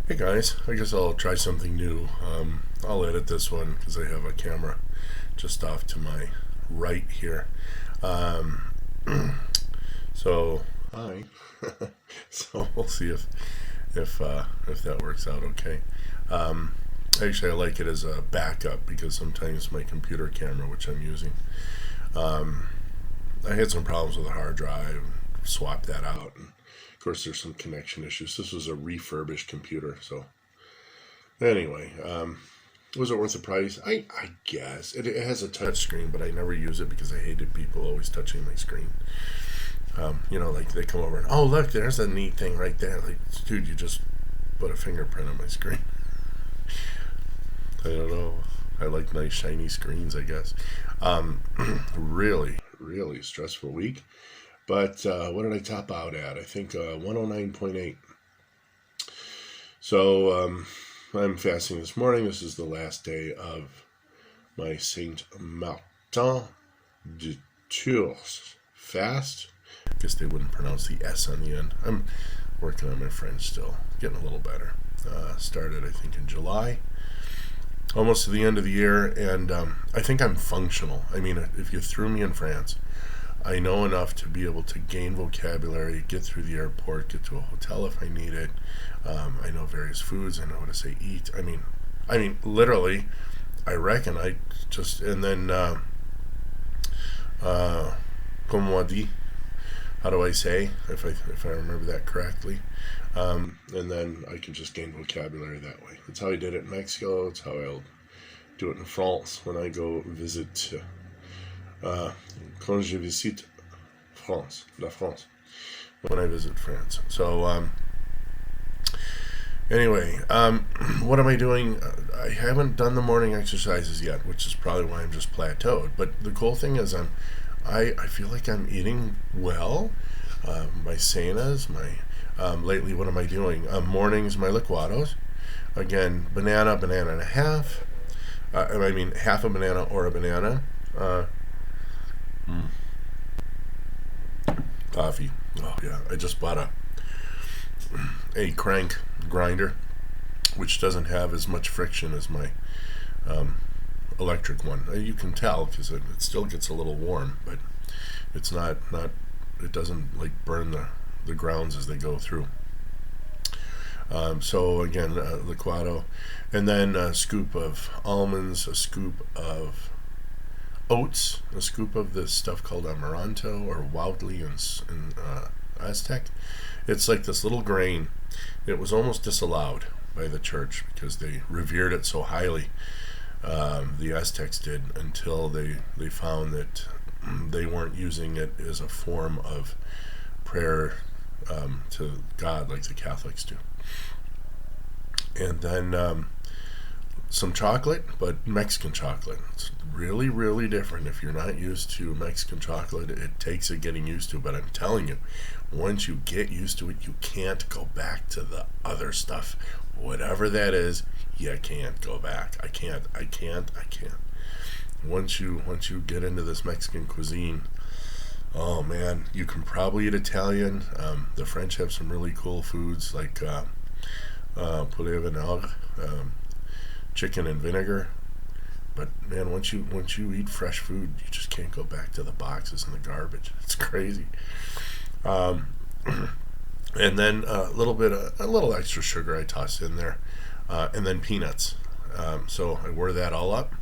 Hey guys, I guess I'll try something new. I'll edit this one because I have a camera just off to my right here. Um, so hi. So we'll see if that works out okay. Um, Actually, I like it as a backup because sometimes my computer camera, which I'm using, um, I had some problems with the hard drive. Swapped that out, and of course, there's some connection issues. This was a refurbished computer, so anyway, was it worth the price? I guess it has a touch screen, but I never use it because I hated people always touching my screen. Like they come over and look, there's a neat thing right there. Like, dude, you just put a fingerprint on my screen. I don't know. I like nice shiny screens, I guess. Really, really stressful week. But what did I top out at? I think 109.8. So I'm fasting this morning. This is the last day of my Saint Martin de Tours fast. I guess they wouldn't pronounce the S on the end. I'm working on my French still, getting a little better. Started, I think, in July, almost to the end of the year, and I think I'm functional. I mean, if you threw me in France, I know enough to be able to gain vocabulary, get through the airport, get to a hotel if I need it. I know various foods. I know how to say eat. Literally, I reckon I just and then comme on dit, how do I say if I remember that correctly? And then I can just gain vocabulary that way. That's how I did it in Mexico. It's how I'll do it in France when I go visit. Quand je visite la France, when I visit France. So, anyway, what am I doing? I haven't done the morning exercises yet, which is probably why I'm just plateaued. But the cool thing is, I feel like I'm eating well. My cenas, lately, what am I doing? Mornings, my licuados. Again, banana and a half. Half a banana or a banana. Coffee. Oh yeah, I just bought a crank grinder, which doesn't have as much friction as my electric one. You can tell because it still gets a little warm, but it's not. It doesn't like burn the grounds as they go through. So again, liquado, and then a scoop of almonds, a scoop of oats, a scoop of this stuff called amaranto or wildly in Aztec. It's like this little grain. It was almost disallowed by the church because they revered it so highly. The Aztecs did until they found that they weren't using it as a form of prayer to God like the Catholics do. And then some chocolate, but Mexican chocolate. It's really, really different. If you're not used to Mexican chocolate, it takes a getting used to. But I'm telling you, once you get used to it, you can't go back to the other stuff. Whatever that is, you can't go back. I can't. Once you get into this Mexican cuisine, oh man, you can probably eat Italian. The French have some really cool foods like poulet vinaigre, chicken and vinegar. But man, once you eat fresh food, you just can't go back to the boxes and the garbage. It's crazy. Um, and then a little extra sugar I tossed in there, and then peanuts. So I wore that all up.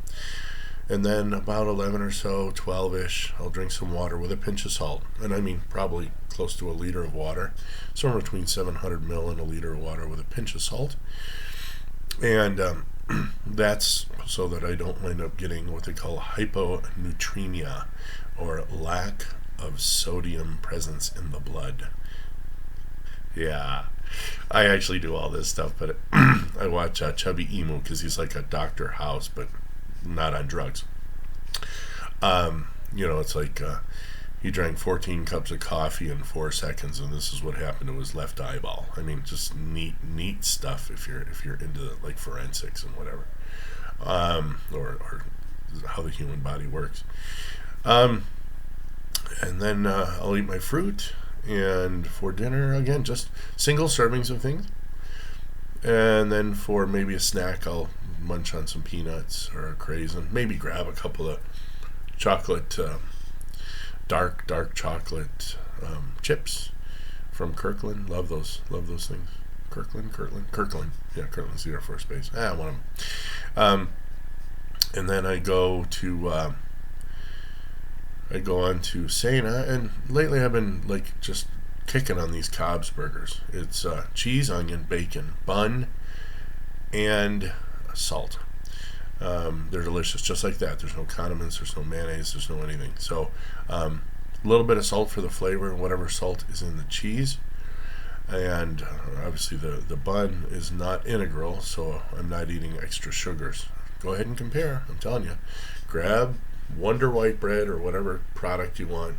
And then about 11 or so, 12-ish, I'll drink some water with a pinch of salt. And I mean probably close to a liter of water. Somewhere between 700 ml and a liter of water with a pinch of salt. And that's so that I don't wind up getting what they call hyponatremia, or lack of sodium presence in the blood. Yeah, I actually do all this stuff, but I watch Chubby Emu because he's like a Dr. House, but not on drugs. It's like he drank 14 cups of coffee in 4 seconds, and this is what happened to his left eyeball. I mean, just neat stuff if you're into like forensics and whatever, or how the human body works. And then I'll eat my fruit, and for dinner again, just single servings of things. And then for maybe a snack, I'll munch on some peanuts or a craisin. Maybe grab a couple of chocolate, dark chocolate chips from Kirkland. Love those things. Kirkland. Yeah, Kirkland's the Air Force Base. One of them. And then I go on to Sana, and lately I've been like just kicking on these Cobb's burgers. It's cheese, onion, bacon, bun, and salt. They're delicious, just like that. There's no condiments, there's no mayonnaise, there's no anything. So a little bit of salt for the flavor, and whatever salt is in the cheese. And obviously the bun is not integral, so I'm not eating extra sugars. Go ahead and compare. I'm telling you. Grab Wonder White bread or whatever product you want,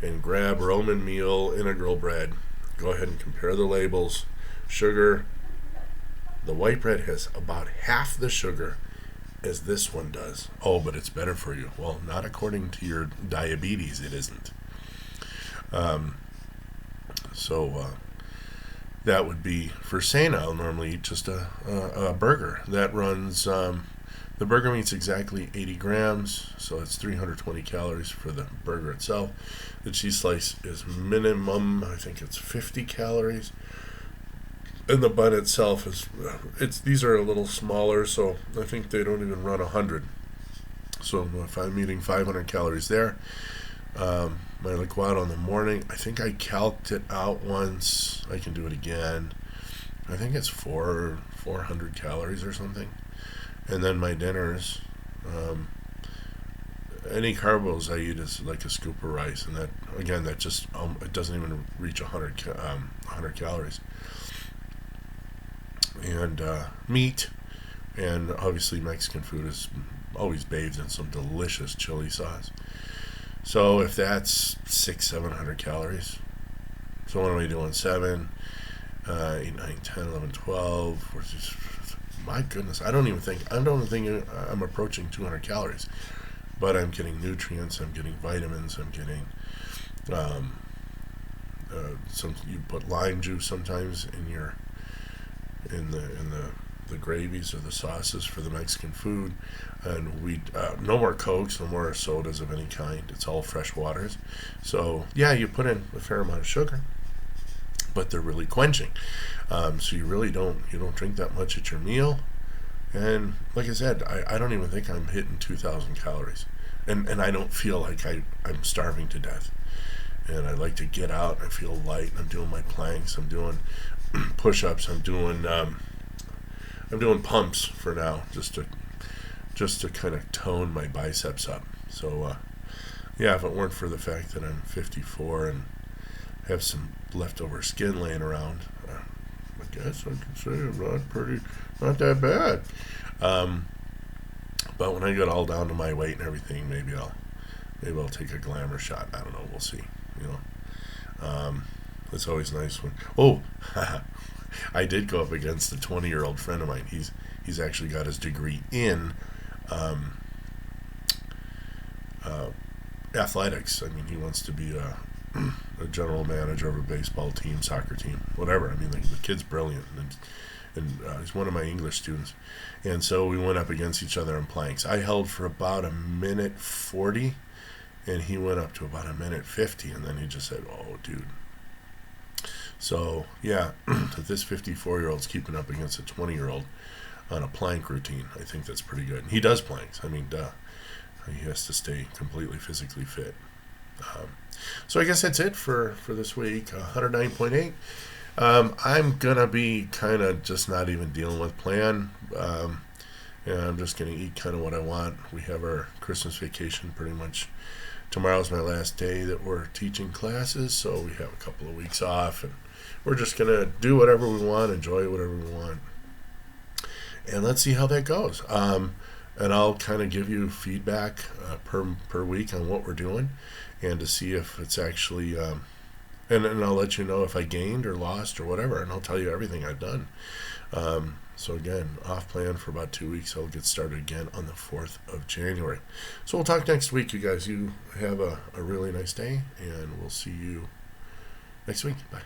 and grab Roman meal integral bread. Go ahead and compare the labels. Sugar. The white bread has about half the sugar as this one does. Oh, but it's better for you. Well, not according to your diabetes, it isn't. That would be for Sana. I'll normally eat just a burger. That runs, the burger meat's exactly 80 grams, so it's 320 calories for the burger itself. The cheese slice is minimum, I think it's 50 calories. And the bun itself these are a little smaller, so I think they don't even run 100. So if I'm eating 500 calories there, my liquado in the morning, I think I calced it out once. I can do it again. I think it's 400 calories or something. And then my dinners, any carbos I eat is like a scoop of rice, and that just it doesn't even reach 100 calories. And meat, and obviously Mexican food is always bathed in some delicious chili sauce. So if that's 600-700 calories, so what am I doing? 7, 8, 9, 10, 11, 12. My goodness, I don't think I'm approaching 200 calories. But I'm getting nutrients, I'm getting vitamins, I'm getting you put lime juice sometimes in the gravies or the sauces for the Mexican food, and we no more Cokes, no more sodas of any kind. It's all fresh waters. So yeah, you put in a fair amount of sugar, but they're really quenching. So you really don't drink that much at your meal. And like I said, I don't even think I'm hitting 2,000 calories, and I don't feel like I'm starving to death. And I like to get out. I feel light. I'm doing my planks. I'm doing push-ups. I'm doing pumps for now, just to kind of tone my biceps up. So yeah, if it weren't for the fact that I'm 54 and have some leftover skin laying around, I guess I could say I'm not that bad. But when I get all down to my weight and everything, maybe I'll take a glamour shot. I don't know. We'll see. It's always nice when. Oh, I did go up against a 20-year-old friend of mine. He's actually got his degree in athletics. I mean, he wants to be a general manager of a baseball team, soccer team, whatever. I mean, the kid's brilliant, and he's one of my English students. And so we went up against each other in planks. I held for about a minute 40, and he went up to about a minute 50, and then he just said, "Oh, dude." So yeah, if this 54-year-old's keeping up against a 20-year-old on a plank routine, I think that's pretty good. And he does planks. I mean, duh. He has to stay completely physically fit. So I guess that's it for this week. 109.8. I'm going to be kind of just not even dealing with plan. And I'm just going to eat kind of what I want. We have our Christmas vacation pretty much. Tomorrow's my last day that we're teaching classes, so we have a couple of weeks off, and we're just going to do whatever we want, enjoy whatever we want. And let's see how that goes. And I'll kind of give you feedback per week on what we're doing, and to see if it's actually, and I'll let you know if I gained or lost or whatever, and I'll tell you everything I've done. So again, off plan for about 2 weeks. I'll get started again on the 4th of January. So we'll talk next week, you guys. You have a really nice day, and we'll see you next week. Bye.